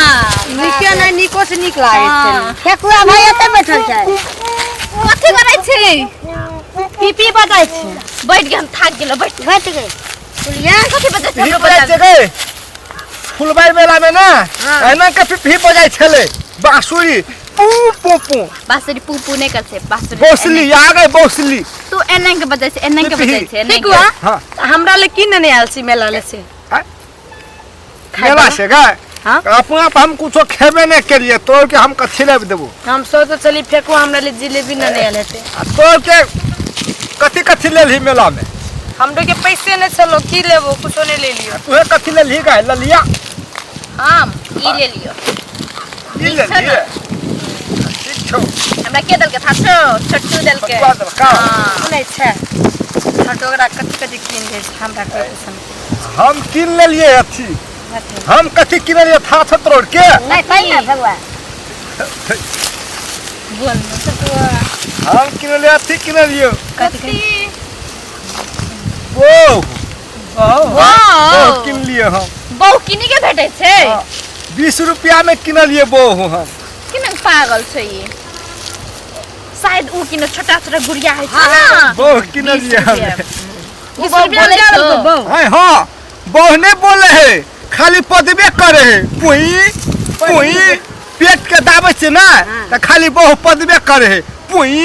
निको से निक लागे छै फेकुआ भाई एते बैठल छै कथि करै छै पीपी बजाय छै बैठ के हम थाक गेलो बैठ गए सुनिया कथि बजै छै पीपी बजाय छै फुलबाई मेला में ना एना के पीपी बजाय छले बांसुरी पू पू पू बांसुरी पू पू नहीं कर छै बांसुरी बोसली आ गए बोसली तू एना के बजै छै एना के बजै छै फेकुआ हां हमरा ले की नहीं आयल छी मेला ले से मेला से गए हाँ? अपना हम कुछ खेबे नहीं करिए तोड़ के हम कथी ले देबो हम सोच चली फेकुआ हमरा ले जिलेबी न नहीं आले थे तोड़ के कथी कथी ले ली मेला में हमरो के पैसे नहीं चलो की लेबो कुछो नहीं ले लियो तू कथी ले ली गए ललिया हम ई ले लियो ई ले लिए ठीक छौ हमरा के दल के था छोटू दल के हां नहीं छै छोटोकरा कथि किन दे हमरा के पसंद हम किन ले लिए अथी हम कथी किन लिए था तोड़ के नहीं सही ना भगवा बोल छोटू हम किन ले अथी किन लियो कथि ओ वाह किन लिए हम बहु किनी के भेटै छै 20 रुपया में किन लिए बहु हम किन पागल छै ये शायद ऊ किन छोटा छोटा गुड़िया है ना बहु किन लिए हम 20 रुपया ले लो हां हां बहु नहीं बोले है खाली पदबे करे है पुई पुई पेट के दाबे छै ना त खाली बहु पदबे करे है पुई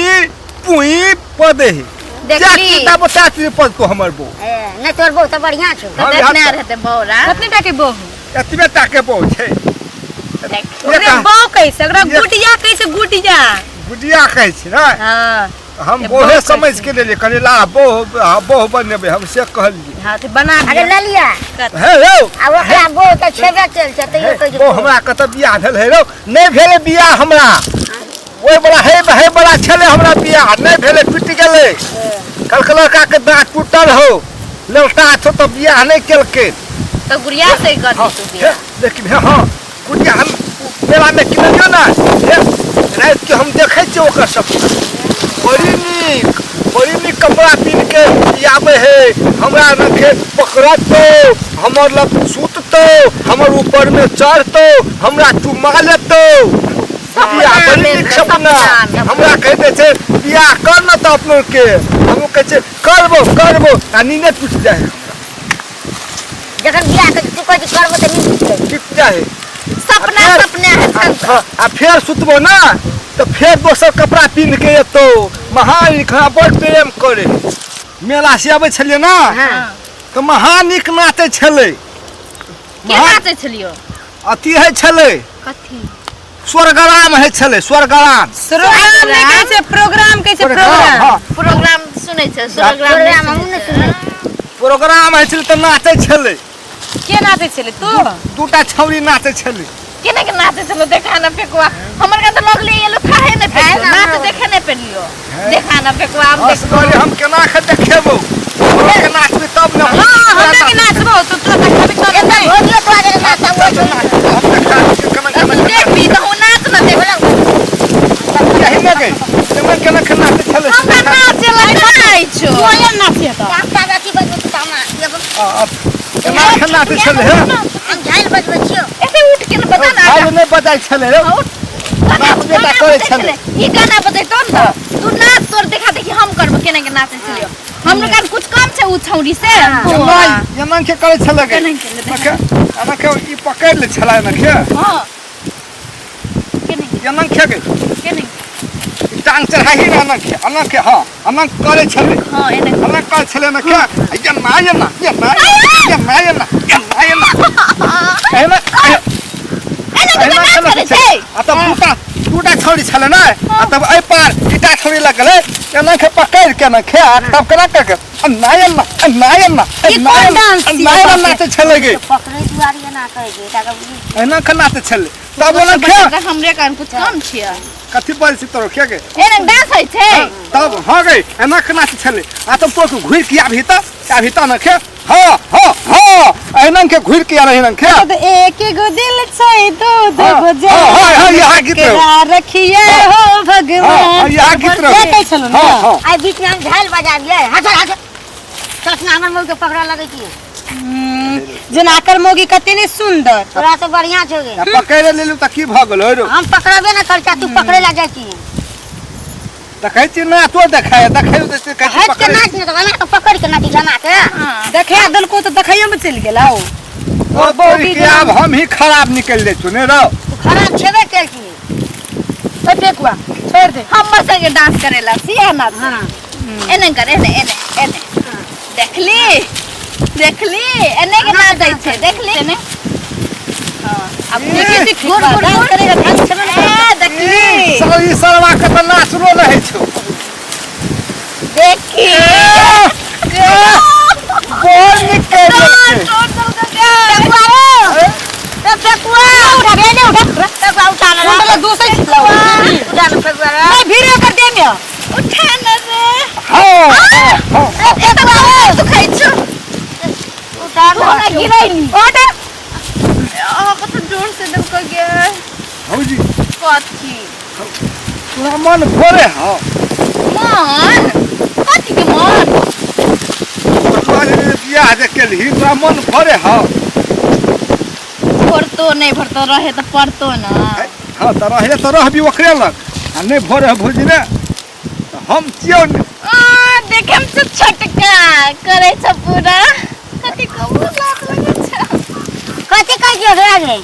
पुई पदे है देखली दाबो चाची पद को हमर बो नहीं तोर बहुत तो बढ़िया छौ तो देखने रहते बौरा कितने टाके बहु एतबे टाके बहु छै ओकरे बहु कैसे ओकरा गुटिया कैसे गुटिया गुडिया कहै छै ना हां हम बोहे समझ के ले कहले ला बहु बनबे हम से कहलिए हां तो बना अरे ले लिया हे रो आ ओकरा बो त छेबे चल छै तइयो कहि ओ हमरा कत बियाह भेल है रो नहीं भेले बियाह हमरा ओइ बड़ा है बड़ा छले हमरा बियाह नहीं भेले टूट गेले कल लड़का के दांत टूटल हो लौटा छो तो बियाह नहीं केलके तो गुड़िया से कर दी तू बियाह देखि हां गुड़िया हम मेला में किनलियो ना रात के हम देखै छी ओकर सब बड़ी नीक कपड़ा पहन के आवे है हमरा रखे पकड़त तो हमर लग सूत तो हमर ऊपर में चढ़ तो हमरा चुमा लेतो बड़ी नीक सपना हमरा कहते छे बियाह कर न त अपनो के हम कहै छे करबो आ नींद टूट जाए जखन बियाह के तू कहि करबो त नींद टूट जाए सपना है आ फिर सुतबो ना तो फिर दोसर कपड़ा पहन के एतो महानिक बड़ प्रेम करे मेला से आबै छलिए ना तो महानिक नाचे छले के नाचे छलियो अथी है छले कथी स्वर्गराम है छले स्वर्गराम कैसे प्रोग्राम प्रोग्राम सुनै छै प्रोग्राम हम न सुनै प्रोग्राम है छले तो नाचे छले के नाचे छले तू दूटा छौरी नाचे छले केना के नाचे छलो देखा ना फेकुआ हमर के त लगले ये लोग खाए न फेकुआ नाच देखे न पेलियो देखा ना फेकुआ हम बस कहले हम केना के देखेबो के नाचबे तब न हम के नाचबो तो तोरा कभी चले नहीं हो गयो तो आगे नाचा हम देख भी तो नाच न देख यही में गई तुम केना के नाचे छले हम नाचे लगाई छो कोया नाचे तो काका गाती बजबो त हम केना के नाचे छले हम झाइल बजबे छियो ऐसे उठ के न बता ना आज नहीं बजाय छले रे नाच बेटा करे छले ई गाना बजे तो न तू नाच तोर देखा देखी हम करबो केना के नाचे छलियो हम लोग का कुछ काम छै उ छौरी से यमन के करे छले के अना के ई पकड़ ले छला न के हां केना यमन के केना टांग चढ़ाही ना के अना के हां अना करे छले हां एना अना करे छले न के एना टूटा छोड़ी छले ना तब ए पार ईटा छोड़ी लगले एना के पकड़ के न खे तब केना के नायन नाचे छले गे पकड़े दुआरी ना कहे गे ताका एना के नाचे छले तब ओना खे हमरे कान कुछ काम छिया कथी बोल छी तोरो के एना डांस होइ छै तब हाँ गई एना केना छले आ तब तो घुर के आभी त न खे हाँ एना के घुर के आ रही न खे तो एक गो दिल छै दो दो हाँ, गो हाँ, यहाँ गीत रहो। केकरा रखिए हो भगवान यहाँ गीत रहो। के चलो ना हाँ आई बीच में हम झाल बजा दिए हट चल हमर मौगी के पकड़ा लगे छी जनाकर मोगी कते सुंदर तोरा तो बढ़िया छोगे पकड़े लेलू त की भ गेलो रो हम पकड़बे ना कर तू पकड़े ला जाई छी देखै छी ना तो देखै त कैसे हट के पकड़े नाच न तो बना के पकड़ के नाच जमा के देखे दलको तो देखैयो में चल गेला ओ ओ तोरी के अब हम ही खराब निकल ले छु ने रो तू खराब छेबे कर छी ओ फेकुआ छोड़ दे हमर संगे डांस करेला सियाना हां एने कर एने देखली एने के नाच दै छै देखली एने अब देखी गोड़ गोड़ डांस करेगा ढंग से ना देखली सब ई सरवा के त नाचरो रहै छौ देखी बोल निकल ले मैं वीडियो कर दे मैं उठा न रे हाँ तू खाइ छु गिरैली कत जोर से दम को गया भौजी कथी तोरा मन भरे ह मन कथी के मन बियाह जे केलही तोरा मन भरे ह भरतो नहीं भरतो रहे तो पड़तो ना हाँ त रहे त रहबी ओकरे लग आ नहीं भरे भौजी ने त हम क्यों ने देखे में तो छटका करे छ पूरा कथी कबू लाग लगे छ कथी कह दियो रे गे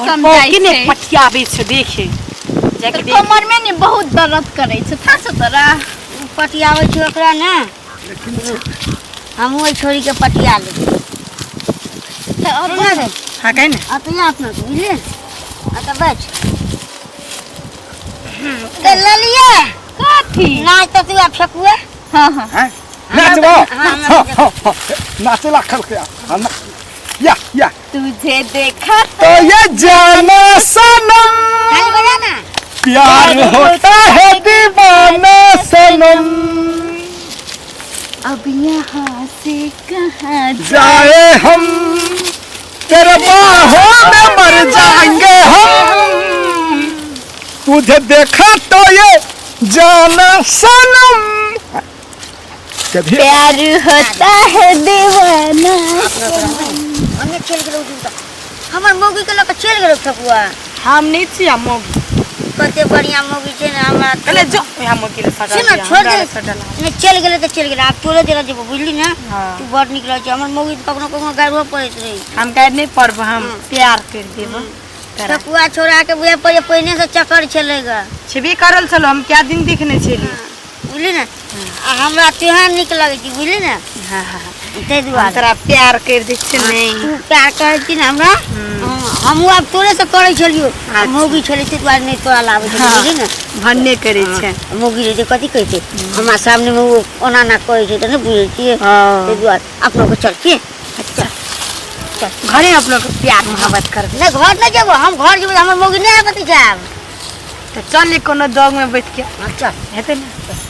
समझाई किने छै पटियाबे छ देखे तो कमर में नहीं बहुत दर्द करे छ था से तोरा पटियावे छी ओकरा ने हम ओई छोरी के पटिया ले और ना रे हां कहीं ना आ तो यहाँ अपना तो बुझले आ तो बैठ ले लिए कथी नाच तो तू आप फेकुए हां हैं नाचबो हाँ, हाँ नाचे ला खल के या तुझे देखा तो ये जाना सनम खाली बजा ना प्यार होता है दीवाना सनम अब यहाँ से कहाँ जाए हम तेरे बाहों में मर जाएंगे हम तुझे देखा तो ये जाना सनम कभी प्यार होता है दीवाना हमने चल गेलो दूर हमर मौगी के लक चल गेलो फेकुआ हम नहीं छी मोगी कते बढ़िया मौगी छै ने हमरा पहले जो हम मोगी ले सटा सुन छोड़ दे ने चल गेले तो चल गेले आप तोरे देला जेबो बुझली ना हाँ। तू बड़ निकल छै हमर मौगी कखनो कखनो गाड़ो पड़त रही हम कह नहीं पड़ब हम प्यार कर देबो फेकुआ छोड़ा के बुआ पर पहिने से चक्कर चलेगा छबे करल चलो हम क्या दिन देखने छली बुझली ना आ हमरा त्योहार निक लगे छी बुझली ना हां हां ते हम दुआरे तोरा प्यार कर दे छी नहीं तू प्यार करे छी ना हमरा हम अब तोरे से करे छलियो मौगी छले छै दुआरे नहीं तोरा लावे छै बुझली ना भन्ने करे छै मौगी रे कथी कहै छै हमरा सामने में वो ओना ना कहै छै त नहीं बुझै छियै ते दुआरे अपनो को चल के घरे हम लोग प्यार मोहब्बत कर नहीं घर नहीं जेबो हम घर जेबो हमर मौगी नहीं आबत जाब तो चल कोनो दग में बैठ के चल हेते ना